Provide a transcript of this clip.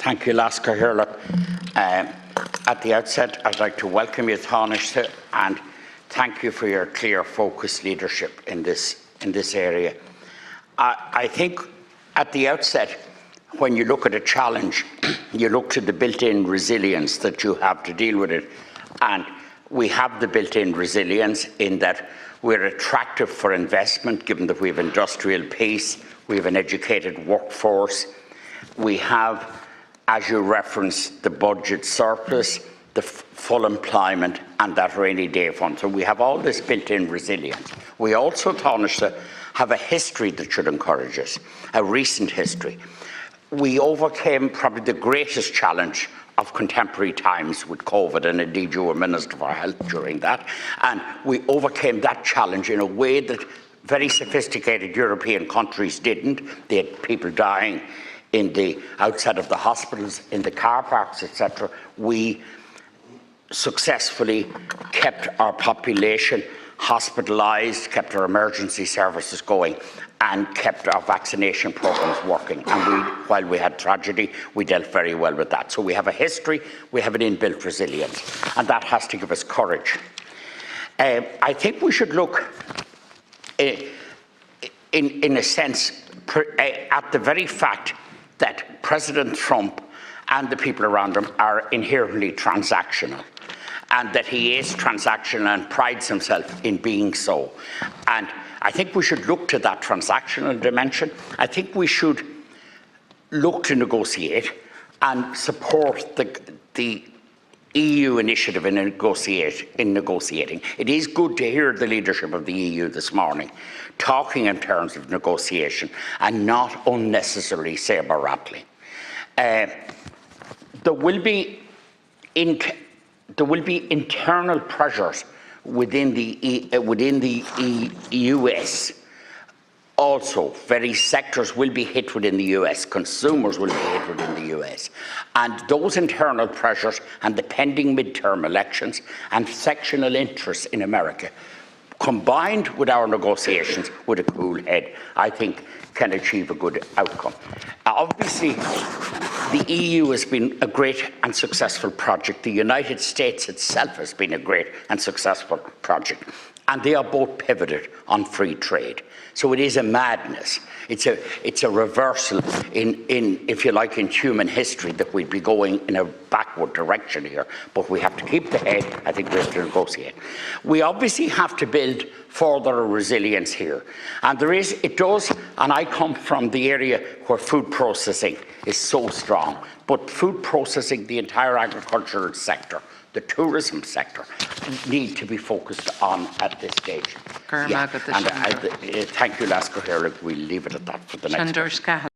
Thank you, Lasker Hirla. At the outset, I'd like to welcome you, Taoiseach, and thank you for your clear, focused leadership in this area. I think at the outset, when you look at a challenge, you look to the built-in resilience that you have to deal with it. And we have the built-in resilience in that we're attractive for investment, given that we have industrial peace, we have an educated workforce, we have, as you referenced, the budget surplus, the full employment and that rainy day fund. So we have all this built-in resilience. We also, Taoiseach, have a history that should encourage us, a recent history. We overcame probably the greatest challenge of contemporary times with COVID, and indeed you were Minister for Health during that, and we overcame that challenge in a way that very sophisticated European countries didn't. They had people dying in the outside of the hospitals, in the car parks, etc. We successfully kept our population hospitalised, kept our emergency services going, and kept our vaccination programmes working. And while we had tragedy, we dealt very well with that. So we have a history, we have an inbuilt resilience, and that has to give us courage. I think we should look, in a sense, at the very fact that President Trump and the people around him are inherently transactional, and that he is transactional and prides himself in being so. And I think we should look to that transactional dimension. I think we should look to negotiate and support the EU initiative in negotiating. It is good to hear the leadership of the EU this morning talking in terms of negotiation and not unnecessarily sabre-rattling. There will be internal pressures within the US. Also, various sectors will be hit within the US, consumers will be hit within the US. And those internal pressures and the pending midterm elections and sectional interests in America, combined with our negotiations with a cool head, I think can achieve a good outcome. Obviously, the EU has been a great and successful project. The United States itself has been a great and successful project. And they are both pivoted on free trade. So it is a madness. It's a reversal in, if you like, in human history, that we'd be going in a backward direction here. But we have to keep the head. I think we have to negotiate. We obviously have to build further resilience here. And it does, and I come from the area where food processing is so strong. But food processing, the entire agricultural sector, the tourism sector, need to be focused on at this stage. Yeah. And thank you, Lasker Hirla. We'll leave it at that for the next one.